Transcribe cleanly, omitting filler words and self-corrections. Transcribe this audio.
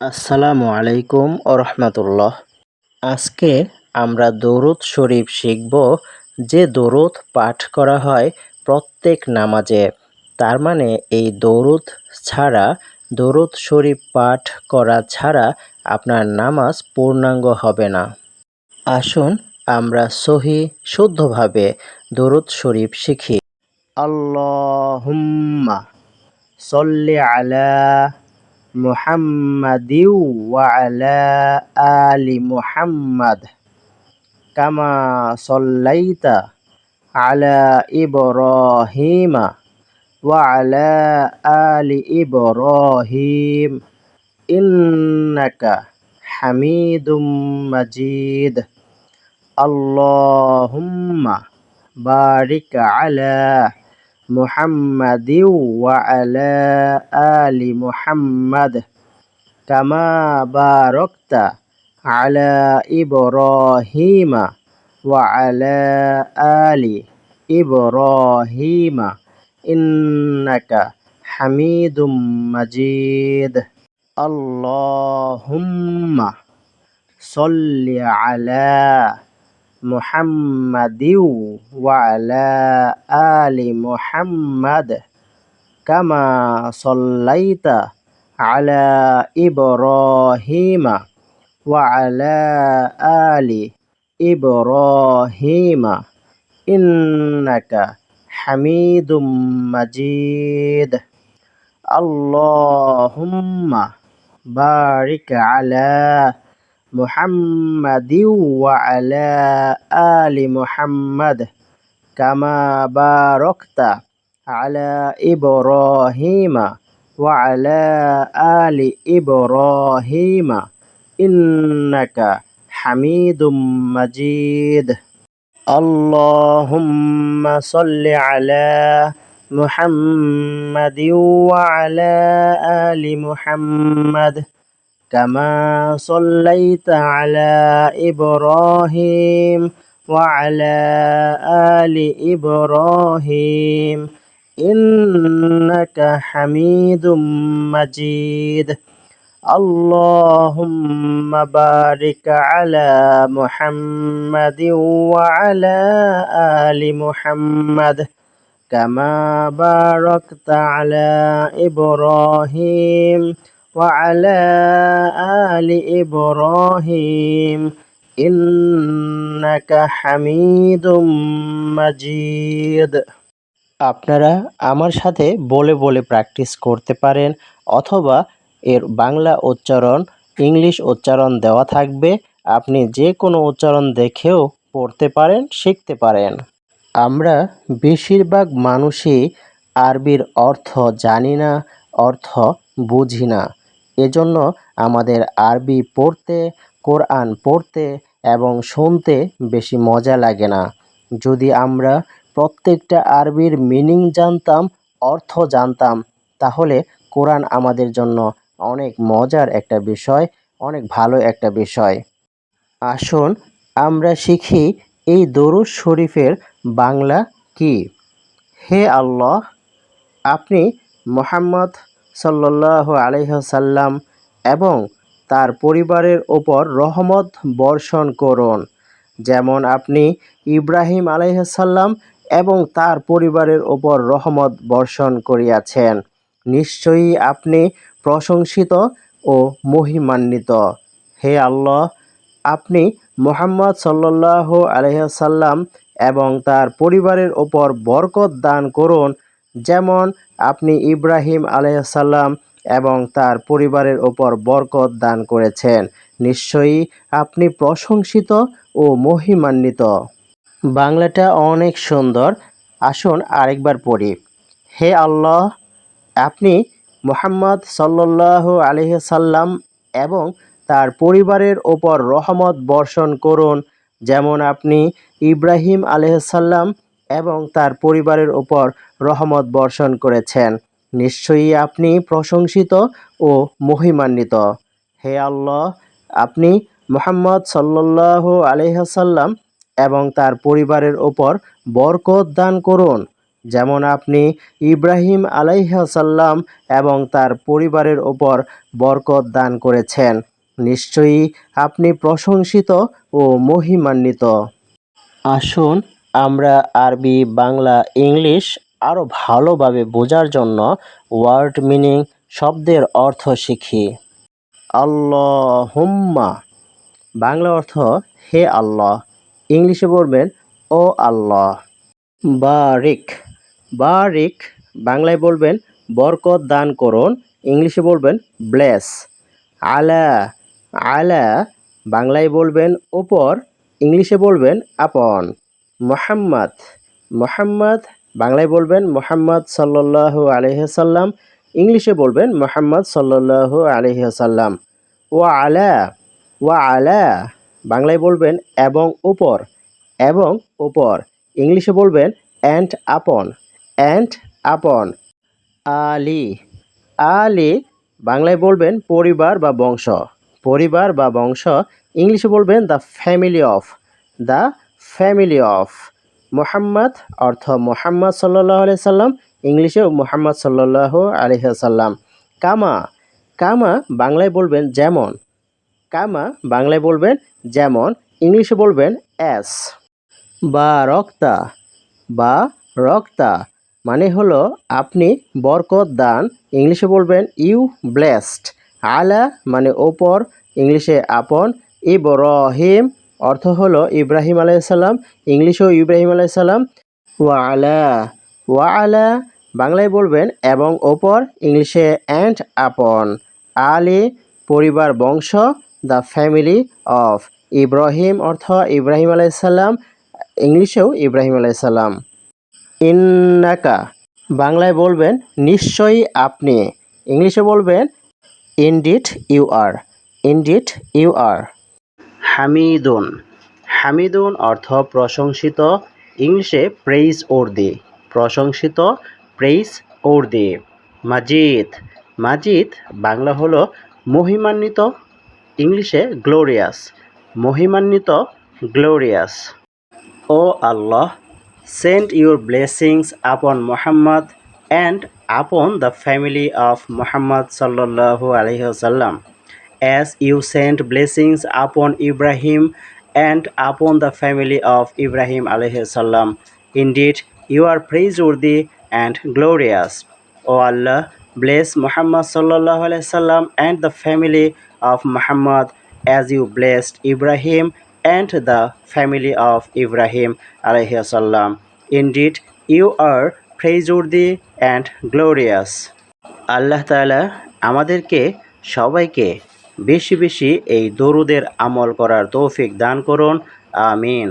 আসসালামু আলাইকুম ওরহমতুল্লাহ। আজকে আমরা দরুদ শরীফ শিখব, যে দরুদ পাঠ করা হয় প্রত্যেক নামাজে। তার মানে এই দরুদ শরীফ পাঠ করা ছাড়া আপনার নামাজ পূর্ণাঙ্গ হবে না। আসুন আমরা শুদ্ধভাবে দরুদ শরীফ শিখি। আল্লাহুম্মা সল্লি আলা মুহাম্মাদিউ ওয়া আলা আলি মুহাম্মাদ কামা সাল্লাইতা আলা ইব্রাহিমা ওয়া আলা আলি ইব্রাহিম ইন্নাকা হামিদুম মাজিদ। আল্লাহুম্মা বারিক আলা মুহাম্মাদিউ ওয়া আলা আলি মুহাম্মাদ কামা বারাকতা আলা ইব্রাহিমা ওয়া আলা আলি ইব্রাহিমা ইন্নাকা হামিদুম মাজিদ। আল্লাহুম্মা সল্লি আলা মুহাম্মাদিউ ওয়া আলা আলি মুহাম্মাদ কামা সাল্লাইতা আলা ইব্রাহিমা ওয়া আলা আলি ইব্রাহিমা ইন্নাকা হামিদুম মাজিদ। আল্লাহুম্মা বারিক আলা মুহাম্মাদিউ ওয়া আলা আলি মুহাম্মাদ কামা বারাকতা আলা ইব্রাহিমা ওয়া আলা আলি ইব্রাহিমা ইন্নাকা হামিদুম মাজিদ। আল্লাহুম্মা সাল্লি আলা মুহাম্মাদিউ ওয়া আলা আলি মুহাম্মাদ কামা সাল্লাইতা আলা ইব্রাহিম ওয়া আলা আলি ইব্রাহিম ইন্নাকা হামিদুম মাজিদ। আল্লাহুম্মা বারিক আলা মুহাম্মাদিউ ওয়া আলা আলি মুহাম্মাদ কামা বারাকতা আলা ইব্রাহিম ওয়া আলা আলি ইব্রাহিম ইন্নাকা হামিদুম মাজিদ। আপনারা আমার সাথে বলে বলে প্র্যাকটিস করতে পারেন, অথবা এর বাংলা উচ্চারণ, ইংলিশ উচ্চারণ দেওয়া থাকবে। আপনি যে কোনো উচ্চারণ দেখেও পড়তে পারেন, শিখতে পারেন। আমরা বেশিরভাগ মানুষই আরবির অর্থ জানি না, অর্থ বুঝি না। এজন্য আমাদের আরবি পড়তে, কোরআন পড়তে এবং শুনতে বেশি মজা লাগে না। যদি আমরা প্রত্যেকটা আরবির মিনিং জানতাম, অর্থ জানতাম, তাহলে কোরআন আমাদের জন্য অনেক মজার একটা বিষয়, অনেক ভালো একটা বিষয়। আসুন আমরা শিখি এই দরুদ শরীফের বাংলা কি। হে আল্লাহ, আপনি মুহাম্মদ সাল্লাল্লাহু আলাইহি ওয়াসাল্লাম এবং তার পরিবারের ওপর রহমত বর্ষণ করুন, যেমন আপনি ইব্রাহিম আলাইহিস সালাম এবং তার পরিবারের ওপর রহমত বর্ষণ করিয়াছেন। নিশ্চয়ই আপনি প্রশংসিত ও মহিমান্বিত। হে আল্লাহ, আপনি মুহাম্মদ সাল্লাল্লাহু আলাইহি ওয়াসাল্লাম এবং তার পরিবারের ওপর বরকত দান করুন, যেমন আপনি ইব্রাহিম আলাইহিস সালাম এবং তার পরিবারের ওপর বরকত দান করেছেন। নিশ্চয়ই আপনি প্রশংসিত ও মহিমান্বিত। বাংলাটা অনেক সুন্দর। আসুন আরেকবার পড়ি। হে আল্লাহ, আপনি মুহাম্মদ সাল্লাল্লাহু আলাইহি সাল্লাম এবং তার পরিবারের ওপর রহমত বর্ষণ করুন, যেমন আপনি ইব্রাহিম আলাইহিস সালাম এবং তার পরিবারের ওপর রহমত বর্ষণ করেছেন। নিশ্চয়ই আপনি প্রশংসিত ও মহিমান্বিত। হে আল্লাহ, আপনি মুহাম্মদ সাল্লাল্লাহু আলাইহি সাল্লাম এবং তার পরিবারের ওপর বরকত দান করুন, যেমন আপনি ইব্রাহিম আলাইহিসসালাম এবং তার পরিবারের ওপর বরকত দান করেছেন। নিশ্চয়ই আপনি প্রশংসিত ও মহিমান্বিত। আসুন আমরা আরবি, বাংলা, ইংলিশ আরও ভালোভাবে বোঝার জন্য ওয়ার্ড মিনিং, শব্দের অর্থ শিখি। আল্লাহুম্মা বাংলা অর্থ হে আল্লাহ, ইংলিশে বলবেন ও আল্লাহ। বারিক বারিক বাংলায় বলবেন বরকত দান করুন, ইংলিশে বলবেন ব্লেস। আলা আলা বাংলায় বলবেন ওপর, ইংলিশে বলবেন আপন। মুহাম্মদ মুহাম্মদ বাংলায় বলবেন মুহাম্মদ সাল্লাল্লাহু আলাইহি ওয়াসাল্লাম, ইংলিশে বলবেন মুহাম্মদ সাল্লাল্লাহু আলাইহি ওয়াসাল্লাম। ওয়া আলা বাংলায় বলবেন এবং উপর, এবং উপর, ইংলিশে বলবেন অ্যান্ড আপন, অ্যান্ড আপন। আলী আলী বাংলায় বলবেন পরিবার বা বংশ, পরিবার বা বংশ, ইংলিশে বলবেন the family of, the family of. Muhammad অর্থ মুহাম্মদ সাল্লাল্লাহু আলাইহি সাল্লাম, ইংলিশে মুহাম্মদ সাল্লাল্লাহু আলাইহি সাল্লাম। কামা কামা বাংলায় বলবেন যেমন, কামা বাংলায় বলবেন যেমন, ইংলিশে বলবেন অ্যাস। বা রক্তা বা রক্তা মানে হলো আপনি বরকত দান, ইংলিশে বলবেন ইউ ব্লেসড। আলা মানে ওপর, ইংলিশে আপন। ইব্রাহিম অর্থ হলো ইব্রাহিম আলাইসাল্লাম, ইংলিশেও ইব্রাহিম আলাইসাল্লাম। ওয়া আলা বাংলায় বলবেন এবং ওপর, ইংলিশে অ্যান্ড আপন। আলী পরিবার বংশ, দ্য ফ্যামিলি অফ। ইব্রাহিম অর্থ ইব্রাহিম আলাইসাল্লাম, ইংলিশেও ইব্রাহিম আলাইসাল্লাম। ইন্নাকা বাংলায় বলবেন নিশ্চয়ই আপনি, ইংলিশে বলবেন indeed you are, indeed you are. হামিদুন হামিদুন অর্থ প্রশংসিত, ইংলিশে প্রেইজ ওর্দি, প্রশংসিত, প্রেইজ ওর্দি। মাজিদ মাজিদ বাংলা হলো মহিমান্বিত, ইংলিশে গ্লোরিয়াস, মহিমান্বিত, glorious. O Allah, send your blessings upon Muhammad and upon the family of Muhammad sallallahu alaihi wasallam, as you sent blessings upon Ibrahim and upon the family of Ibrahim alaihi salam. Indeed, you are praiseworthy and glorious. O Allah, bless Muhammad sallallahu alaihi wasallam and the family of Muhammad as you blessed Ibrahim and the family of Ibrahim alaihi salam. Indeed, you are praiseworthy and glorious. আল্লাহ তাআলা আমাদেরকে সবাইকে বেশি বেশি এই দরুদের আমল করার তৌফিক দান করুন। আমিন।